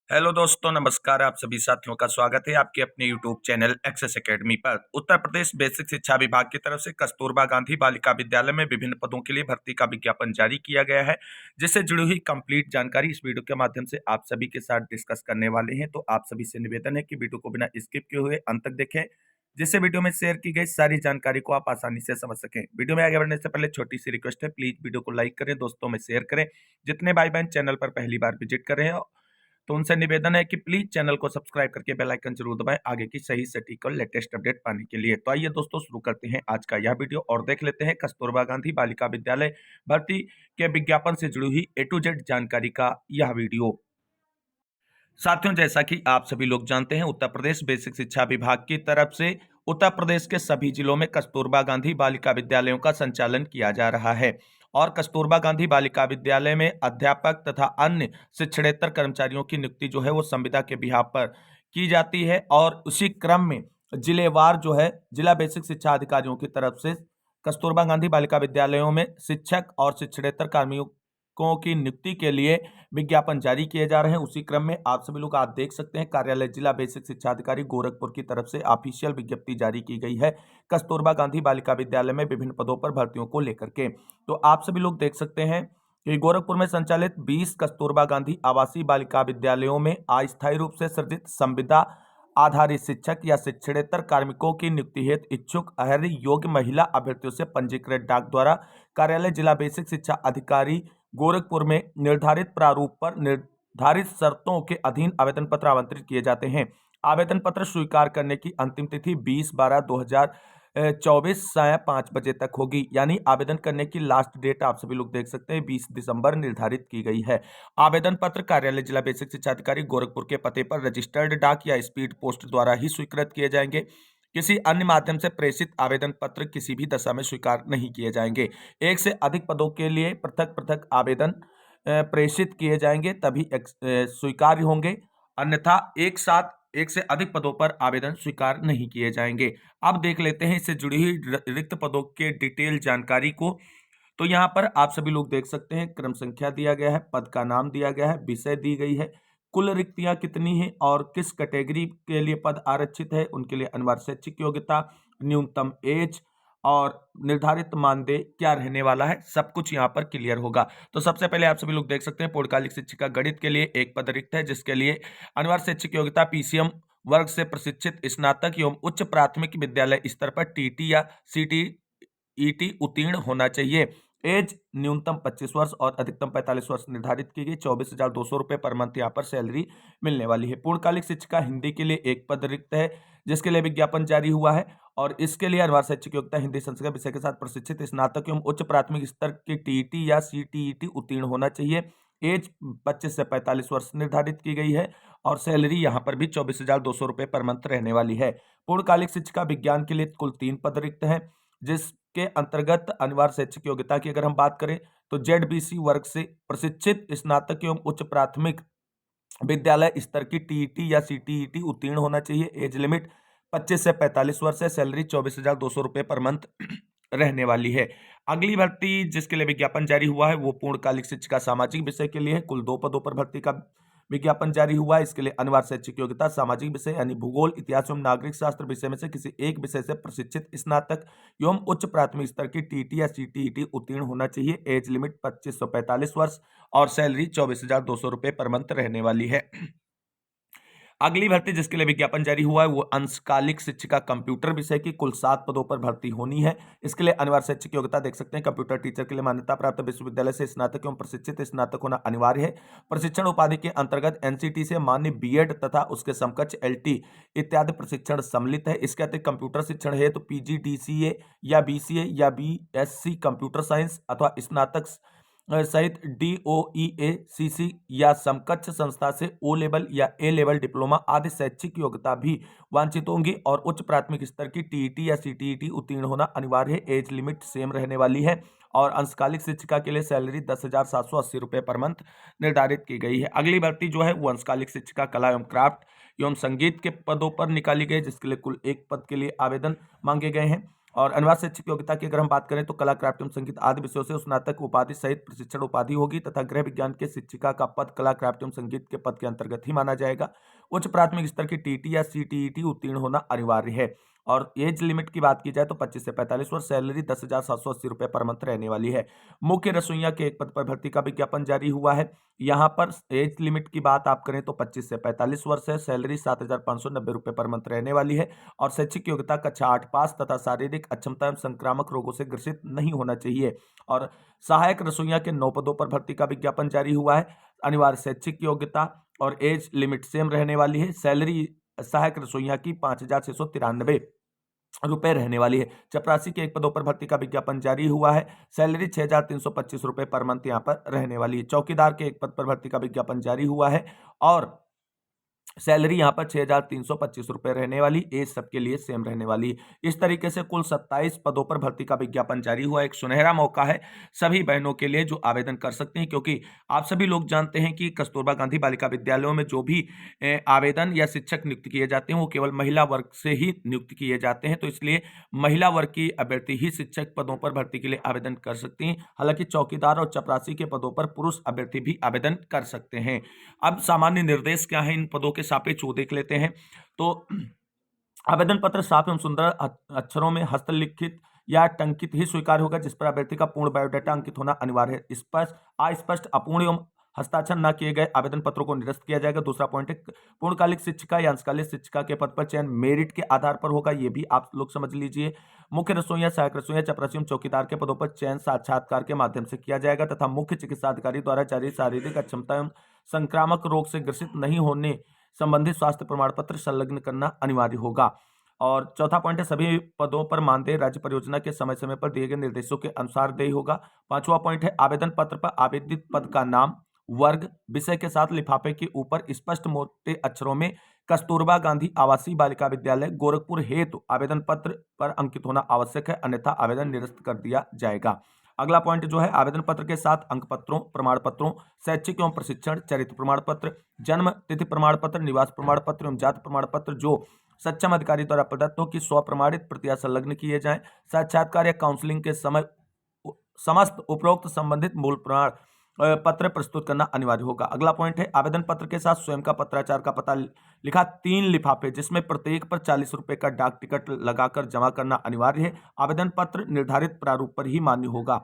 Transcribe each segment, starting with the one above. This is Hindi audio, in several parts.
हेलो दोस्तों, नमस्कार। आप सभी साथियों का स्वागत है आपके अपने यूट्यूब चैनल एक्सेस एकेडमी पर। उत्तर प्रदेश बेसिक शिक्षा विभाग की तरफ से कस्तूरबा गांधी बालिका विद्यालय में विभिन्न पदों के लिए भर्ती का विज्ञापन जारी किया गया है, जिससे जुड़ी हुई कंप्लीट जानकारी इस वीडियो के माध्यम से आप सभी के साथ डिस्कस करने वाले हैं। तो आप सभी से निवेदन है कि वीडियो को बिना स्किप किए हुए अंत तक देखें, जिससे वीडियो में शेयर की गई सारी जानकारी को आप आसानी से समझ सकें। वीडियो में आगे बढ़ने से पहले छोटी सी रिक्वेस्ट है, प्लीज वीडियो को लाइक करें, दोस्तों में शेयर करें। जितने भाई बहन चैनल पर पहली बार विजिट कर रहे हैं तो उनसे निवेदन है कि प्लीज चैनल को सब्सक्राइब करके बेल आइकन जरूर दबाएं आगे की सही सटीक और लेटेस्ट अपडेट पाने के लिए। तो आइए दोस्तों, शुरू करते हैं आज का यह वीडियो और देख लेते हैं कस्तूरबा गांधी बालिका विद्यालय भर्ती के विज्ञापन से जुड़ी हुई A to Z जानकारी का यह वीडियो। साथियों, जैसा कि आप सभी लोग जानते हैं, उत्तर प्रदेश बेसिक शिक्षा विभाग की तरफ से उत्तर प्रदेश के सभी जिलों में कस्तूरबा गांधी बालिका विद्यालयों का संचालन किया जा रहा है और कस्तूरबा गांधी बालिका विद्यालय में अध्यापक तथा अन्य शिक्षणेतर कर्मचारियों की नियुक्ति जो है वो संविदा के बिहाफ पर की जाती है और उसी क्रम में जिलेवार जो है जिला बेसिक शिक्षा अधिकारियों की तरफ से कस्तूरबा गांधी बालिका विद्यालयों में शिक्षक और शिक्षणेतर कार्मिकों की नियुक्ति के लिए विज्ञापन जारी किए जा रहे हैं। उसी क्रम में आप सभी लोग आज देख सकते हैं कार्यालय जिला बेसिक शिक्षा अधिकारी गोरखपुर की तरफ से ऑफिशियल विज्ञप्ति जारी की गई है कस्तूरबा गांधी बालिका विद्यालय में विभिन्न पदों पर भर्तियों को लेकर के। तो आप सभी लोग देख सकते हैं कि गोरखपुर में संचालित 20 कस्तूरबा गांधी आवासीय बालिका विद्यालयों में अस्थायी रूप से सृजित संविदा आधारित शिक्षक या शिक्षणेतर कार्मिकों की नियुक्ति हेतु इच्छुक अर्ह योग्य महिला अभ्यर्थियों से पंजीकृत डाक द्वारा कार्यालय जिला बेसिक शिक्षा अधिकारी गोरखपुर में निर्धारित प्रारूप पर निर्धारित शर्तों के अधीन आवेदन पत्र आमंत्रित किए जाते हैं। आवेदन पत्र स्वीकार करने की अंतिम तिथि 20/12/2024 सायं 5 बजे तक होगी। यानी आवेदन करने की लास्ट डेट आप सभी लोग देख सकते हैं 20 दिसंबर निर्धारित की गई है। आवेदन पत्र कार्यालय जिला बेसिक शिक्षा अधिकारी गोरखपुर के पते पर रजिस्टर्ड डाक या स्पीड पोस्ट द्वारा ही स्वीकृत किए जाएंगे। किसी अन्य माध्यम से प्रेषित आवेदन पत्र किसी भी दशा में स्वीकार नहीं किए जाएंगे। एक से अधिक पदों के लिए पृथक पृथक आवेदन प्रेषित किए जाएंगे तभी स्वीकार्य होंगे, अन्यथा एक साथ एक से अधिक पदों पर आवेदन स्वीकार नहीं किए जाएंगे। अब देख लेते हैं इससे जुड़ी हुई रिक्त पदों के डिटेल जानकारी को। तो यहाँ पर आप सभी लोग देख सकते हैं क्रम संख्या दिया गया है, पद का नाम दिया गया है, विषय दी गई है, कुल रिक्तियां कितनी हैं और किस कैटेगरी के लिए पद आरक्षित है, उनके लिए अनिवार्य शैक्षिक योग्यता, न्यूनतम एज और निर्धारित मानदेय क्या रहने वाला है, सब कुछ यहाँ पर क्लियर होगा। तो सबसे पहले आप सभी लोग देख सकते हैं पूर्णकालिक शिक्षिका गणित के लिए एक पद रिक्त है, जिसके लिए अनिवार्य शैक्षिक योग्यता PCM वर्ग से प्रशिक्षित स्नातक एवं उच्च प्राथमिक विद्यालय स्तर पर TT या CTET उत्तीर्ण होना चाहिए। एज न्यूनतम 25 वर्ष और अधिकतम 45 वर्ष निर्धारित की गई। 24,200 रुपए पर मंथ यहाँ पर सैलरी मिलने वाली है। पूर्णकालिक शिक्षिका हिंदी के लिए एक पद रिक्त है, जिसके लिए विज्ञापन जारी हुआ है और इसके लिए अनिवार्य शैक्षिक योग्यता हिंदी संस्कृत विषय के साथ प्रशिक्षित स्नातक एवं उच्च प्राथमिक स्तर की TET या CTET उत्तीर्ण होना चाहिए। एज 25 से 45 वर्ष निर्धारित की गई है और सैलरी यहाँ पर भी 24,200 रुपए पर मंथ रहने वाली है। पूर्णकालिक शिक्षिका विज्ञान के लिए कुल 3 पद रिक्त हैं, जिसके अंतर्गत अनिवार्य शैक्षिक योग्यता की अगर हम बात करें तो ZBC वर्ग से प्रशिक्षित स्नातक एवं उच्च प्राथमिक विद्यालय स्तर की TET या CTET उत्तीर्ण होना चाहिए। एज लिमिट 25 से 45 वर्ष है। सैलरी 24,200 रुपए पर मंथ रहने वाली है। अगली भर्ती जिसके लिए विज्ञापन जारी हुआ है वो पूर्णकालिक शिक्षिका सामाजिक विषय के लिए है। कुल 2 पदों पर भर्ती का विज्ञापन जारी हुआ है। इसके लिए अनिवार्य शैक्षिक योग्यता सामाजिक विषय यानी भूगोल, इतिहास एवं नागरिक शास्त्र विषय में से किसी एक विषय से प्रशिक्षित स्नातक एवं उच्च प्राथमिक स्तर की TET या CTET उत्तीर्ण होना चाहिए। एज लिमिट 25 से 45 वर्ष और सैलरी 24,200 रुपए पर मंथ रहने वाली है। अगली भर्ती जिसके लिए विज्ञापन जारी हुआ है वो अंशकालिक शिक्षिका कंप्यूटर विषय की कुल 7 पदों पर भर्ती होनी है। इसके लिए अनिवार्य शैक्षिक योग्यता देख सकते हैं कंप्यूटर टीचर के लिए मान्यता प्राप्त विश्वविद्यालय से स्नातक एवं प्रशिक्षित स्नातक होना अनिवार्य है। प्रशिक्षण उपाधि के अंतर्गत NCT से मान्य B.Ed तथा उसके समकक्ष LT इत्यादि प्रशिक्षण सम्मिलित है। इसके अतिरिक्त कंप्यूटर शिक्षण है तो PGDCA या BCA या BSc कंप्यूटर साइंस अथवा स्नातक सहित DOEACC या समकक्ष संस्था से O लेवल या A लेवल डिप्लोमा आदि शैक्षिक योग्यता भी वांछित होंगी और उच्च प्राथमिक स्तर की TET या CTET उत्तीर्ण होना अनिवार्य है। एज लिमिट सेम रहने वाली है और अंशकालिक शिक्षिका के लिए सैलरी 10,780 रुपए पर मंथ निर्धारित की गई है। अगली भर्ती जो है वो अंशकालिक शिक्षिका कला एवं क्राफ्ट एवं संगीत के पदों पर निकाली गई, जिसके लिए कुल 1 पद के लिए आवेदन मांगे गए हैं और अनिवार्य शैक्षिक योग्यता की अगर हम बात करें तो कला, क्राफ्ट एवं संगीत आदि विषयों से स्नातक उपाधि सहित प्रशिक्षण उपाधि होगी तथा गृह विज्ञान के शिक्षिका का पद कला, क्राफ्ट एवं संगीत के पद के अंतर्गत ही माना जाएगा। उच्च प्राथमिक स्तर की टीटी या सीटीईटी उत्तीर्ण होना अनिवार्य है। और एज लिमिट की बात की जाए तो 25 से 45 वर्ष, सैलरी 10,780 रुपये पर मंथ रहने वाली है। मुख्य रसोइया के एक पद पर भर्ती का विज्ञापन जारी हुआ है। यहाँ पर एज लिमिट की बात आप करें तो 25 से 45 वर्ष है, सैलरी 7,590 रुपये पर मंथ रहने वाली है और शैक्षिक योग्यता कक्षा 8 पास तथा शारीरिक अक्षमता एवं संक्रामक रोगों से ग्रसित नहीं होना चाहिए। और सहायक रसोइया के 9 पदों पर भर्ती का विज्ञापन जारी हुआ है। अनिवार्य शैक्षिक योग्यता और एज लिमिट सेम रहने वाली है। सैलरी सहायक रसोइया की 5,693 रुपए रहने वाली है। चपरासी के एक पदों पर भर्ती का विज्ञापन जारी हुआ है। सैलरी 6,325 रुपए पर मंथ यहाँ पर रहने वाली है। चौकीदार के एक पद पर भर्ती का विज्ञापन जारी हुआ है और सैलरी यहाँ पर 6,325 रुपये रहने वाली, एज सबके लिए सेम रहने वाली। इस तरीके से कुल 27 पदों पर भर्ती का विज्ञापन जारी हुआ। एक सुनहरा मौका है सभी बहनों के लिए जो आवेदन कर सकती हैं, क्योंकि आप सभी लोग जानते हैं कि कस्तूरबा गांधी बालिका विद्यालयों में जो भी आवेदन या शिक्षक नियुक्त किए जाते हैं वो केवल महिला वर्ग से ही नियुक्त किए जाते हैं, तो इसलिए महिला वर्ग की अभ्यर्थी ही शिक्षक पदों पर भर्ती के लिए आवेदन कर सकती हैं। हालांकि चौकीदार और चपरासी के पदों पर पुरुष अभ्यर्थी भी आवेदन कर सकते हैं। अब सामान्य निर्देश क्या है इन पदों के सापेक्ष वो देख लेते हैं। तो आवेदन पत्र साफ एवं सुंदर अक्षरों में हस्तलिखित या टंकित ही स्वीकार होगा, जिस पर अभ्यर्थी का पूर्ण बायोडाटा अंकित होना अनिवार्य है। स्पष्ट, अस्पष्ट, अपूर्ण एवं हस्ताक्षर न किए गए आवेदन पत्रों को निरस्त किया जाएगा। दूसरा पॉइंट है पूर्णकालिक शिक्षिका या अंशकालिक शिक्षिका के पद पर चयन मेरिट के आधार पर होगा, ये भी आप लोग समझ लीजिए। मुख्य रसोइया, सहायक रसोइया, चपरासी एवं चौकीदार के पदों पर चयन साक्षात्कार के माध्यम से किया जाएगा तथा मुख्य चिकित्सा अधिकारी द्वारा जारी शारीरिक अक्षमता एवं संक्रामक रोग से ग्रसित नहीं होने संबंधित स्वास्थ्य प्रमाण पत्र संलग्न करना अनिवार्य होगा। और चौथा पॉइंट है सभी पदों पर मानदेय राज्य परियोजना के समय समय पर दिए गए निर्देशों के अनुसार देय होगा। पांचवा पॉइंट है आवेदन पत्र पर आवेदित पद का नाम, वर्ग, विषय के साथ लिफाफे के ऊपर स्पष्ट मोटे अक्षरों में कस्तूरबा गांधी आवासीय बालिका विद्यालय गोरखपुर हेतु आवेदन पत्र पर अंकित होना आवश्यक है, अन्यथा आवेदन निरस्त कर दिया जाएगा। अगला पॉइंट जो है आवेदन पत्र के साथ अंक पत्रों, प्रमाण पत्रों, शैक्षिक एवं प्रशिक्षण, चरित्र प्रमाण पत्र, जन्म तिथि प्रमाण पत्र, निवास प्रमाण पत्र एवं जाति प्रमाण पत्र जो सक्षम अधिकारी द्वारा प्रदत्त हो की स्वप्रमाणित प्रतियां संलग्न किए जाएं। साक्षात्कार या काउंसलिंग के समय समस्त उपरोक्त संबंधित मूल प्रमाण पत्र प्रस्तुत करना अनिवार्य होगा। अगला पॉइंट है आवेदन पत्र के साथ स्वयं का पत्राचार का पता लिखा 3 लिफाफे जिसमें प्रत्येक पर 40 रुपए का डाक टिकट लगाकर जमा करना अनिवार्य है। आवेदन पत्र निर्धारित प्रारूप पर ही मान्य होगा।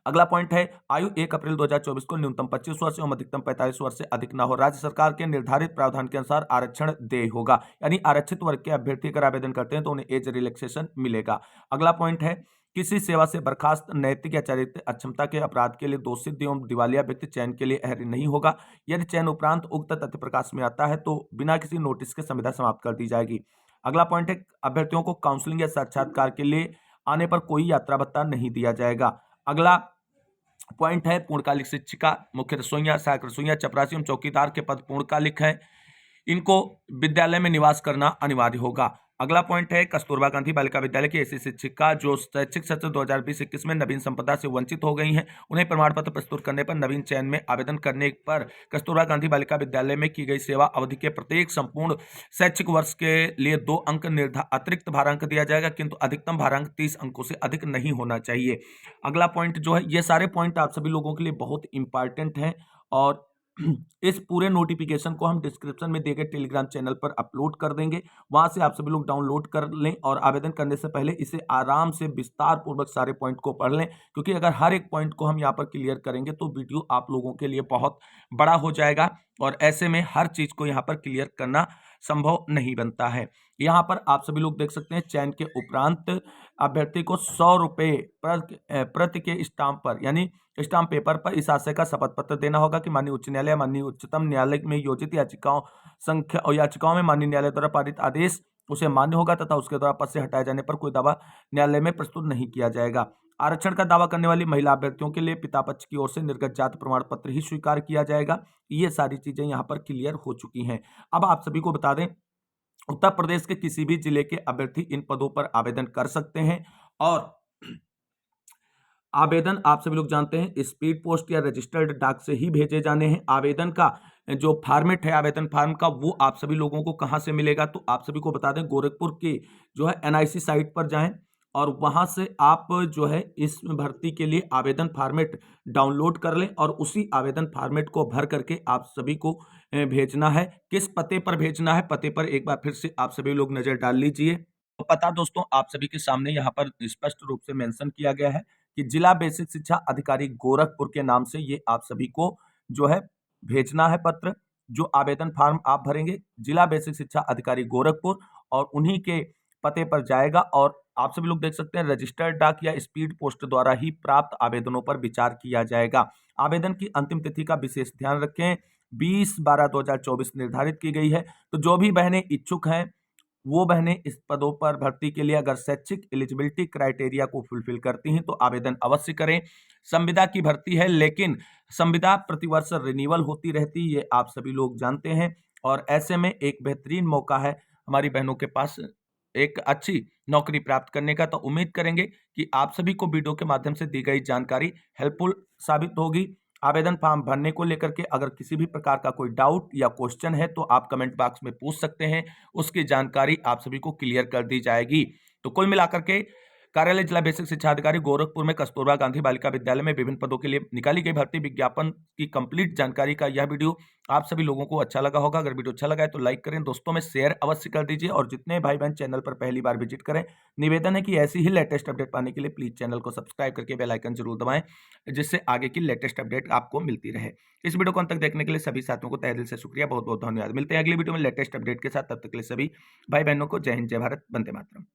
अगला पॉइंट है आयु 1 अप्रैल 2024 को न्यूनतम 25 वर्ष एवं अधिकतम 45 वर्ष से अधिक ना हो। राज्य सरकार के निर्धारित प्रावधान के अनुसार आरक्षण देय होगा, यानी आरक्षित वर्ग के अभ्यर्थी अगर आवेदन करते हैं तो उन्हें एज रिलैक्सेशन मिलेगा। अगला पॉइंट है किसी सेवा से बर्खास्त नैतिक या चारित्रिक अक्षमता के अपराध के लिए दोषित एवं दिवालिया व्यक्ति चयन के लिए अर्ह नहीं होगा। यदि चयन उपरांत उक्त तथ्य प्रकाश में आता है तो बिना किसी नोटिस के संविदा समाप्त कर दी जाएगी। अगला पॉइंट है अभ्यर्थियों को काउंसलिंग या साक्षात्कार के लिए आने पर कोई यात्रा भत्ता नहीं दिया जाएगा। अगला पॉइंट है पूर्णकालिक शिक्षिका, मुख्य रसोइया, सहायक रसोइया, चपरासी एवं चौकीदार के पद पूर्णकालिक हैं, इनको विद्यालय में निवास करना अनिवार्य होगा। अगला पॉइंट है कस्तूरबा गांधी बालिका विद्यालय की ऐसी शिक्षिका जो शैक्षिक सत्र 2020-21 में नवीन संपदा से वंचित हो गई हैं, उन्हें प्रमाण पत्र प्रस्तुत करने पर नवीन चयन में आवेदन करने पर कस्तूरबा गांधी बालिका विद्यालय में की गई सेवा अवधि के प्रत्येक संपूर्ण शैक्षिक वर्ष के लिए 2 अंक अतिरिक्त भारांक दिया जाएगा, किंतु अधिकतम भारांक 30 अंकों से अधिक नहीं होना चाहिए। अगला पॉइंट जो है, ये सारे पॉइंट आप सभी लोगों के लिए बहुत इंपॉर्टेंट हैं और इस पूरे नोटिफिकेशन को हम डिस्क्रिप्शन में दिए गए टेलीग्राम चैनल पर अपलोड कर देंगे, वहां से आप सभी लोग डाउनलोड कर लें और आवेदन करने से पहले इसे आराम से विस्तार पूर्वक सारे पॉइंट को पढ़ लें, क्योंकि अगर हर एक पॉइंट को हम यहाँ पर क्लियर करेंगे तो वीडियो आप लोगों के लिए बहुत बड़ा हो जाएगा और ऐसे में हर चीज को यहाँ पर क्लियर करना संभव नहीं बनता है। यहाँ पर आप सभी लोग देख सकते हैं चयन के उपरांत अभ्यर्थी को 100 रुपये प्रति के स्टाम्प पर यानी स्टाम्प पेपर पर इस आशय का शपथ पत्र देना होगा कि माननीय उच्च न्यायालय, माननीय उच्चतम न्यायालय में योजित याचिकाओं में माननीय न्यायालय द्वारा पारित आदेश उसे मान्य होगा तथा उसके द्वारा पद से हटाए जाने पर कोई दावा न्यायालय में प्रस्तुत नहीं किया जाएगा। आरक्षण का दावा करने वाली महिला अभ्यर्थियों के लिए पिता पक्ष की ओर से निर्गत जाति प्रमाण पत्र ही स्वीकार किया जाएगा। ये सारी चीजें यहाँ पर क्लियर हो चुकी हैं। अब आप सभी को बता दें उत्तर प्रदेश के किसी भी जिले के अभ्यर्थी इन पदों पर आवेदन कर सकते हैं और आवेदन आप सभी लोग जानते हैं स्पीड पोस्ट या रजिस्टर्ड डाक से ही भेजे जाने हैं। आवेदन का जो फॉर्मेट है आवेदन फॉर्म का वो आप सभी लोगों को कहां से मिलेगा, तो आप सभी को बता दें गोरखपुर की जो है NIC साइट पर जाएं और वहां से आप जो है इस भर्ती के लिए आवेदन फॉर्मेट डाउनलोड कर लें और उसी आवेदन फॉर्मेट को भर करके आप सभी को भेजना है। किस पते पर भेजना है, पते पर एक बार फिर से आप सभी लोग नजर डाल लीजिए। तो पता दोस्तों आप सभी के सामने यहाँ पर स्पष्ट रूप से मेंशन किया गया है कि जिला बेसिक शिक्षा अधिकारी गोरखपुर के नाम से ये आप सभी को जो है भेजना है पत्र। जो आवेदन फॉर्म आप भरेंगे जिला बेसिक शिक्षा अधिकारी गोरखपुर और उन्हीं के पते पर जाएगा और आप सभी लोग देख सकते हैं रजिस्टर्ड डाक या स्पीड पोस्ट द्वारा ही प्राप्त आवेदनों पर विचार किया जाएगा। आवेदन की अंतिम तिथि का विशेष ध्यान रखें, 20/12/2024 निर्धारित की गई है। तो जो भी बहनें इच्छुक हैं वो बहनें इस पदों पर भर्ती के लिए अगर शैक्षिक एलिजिबिलिटी क्राइटेरिया को फुलफिल करती हैं तो आवेदन अवश्य करें। संविदा की भर्ती है लेकिन संविदा प्रतिवर्ष रिन्यूअल होती रहती है, ये आप सभी लोग जानते हैं और ऐसे में एक बेहतरीन मौका है हमारी बहनों के पास एक अच्छी नौकरी प्राप्त करने का। तो उम्मीद करेंगे कि आप सभी को वीडियो के माध्यम से दी गई जानकारी हेल्पफुल साबित होगी। आवेदन फॉर्म भरने को लेकर के अगर किसी भी प्रकार का कोई डाउट या क्वेश्चन है तो आप कमेंट बॉक्स में पूछ सकते हैं, उसकी जानकारी आप सभी को क्लियर कर दी जाएगी। तो कुल मिलाकर के कार्यालय जिला बेसिक शिक्षा अधिकारी गोरखपुर में कस्तूरबा गांधी बालिका विद्यालय में विभिन्न पदों के लिए निकाली गई भर्ती विज्ञापन की कंप्लीट जानकारी का यह वीडियो आप सभी लोगों को अच्छा लगा होगा। अगर वीडियो अच्छा लगा है तो लाइक करें, दोस्तों में शेयर अवश्य कर दीजिए और जितने भाई बहन चैनल पर पहली बार विजिट करें, निवेदन है कि ऐसी ही लेटेस्ट अपडेट पाने के लिए प्लीज चैनल को सब्सक्राइब करके बेल आइकन जरूर दबाएं, जिससे आगे की लेटेस्ट अपडेट आपको मिलती रहे। इस वीडियो को अंत तक देखने के लिए सभी साथियों को तहे दिल से शुक्रिया, बहुत बहुत धन्यवाद। मिलते हैं अगली वीडियो में लेटेस्ट अपडेट के साथ, तब तक के लिए सभी भाई बहनों को जय हिंद, जय भारत, वंदे मातरम।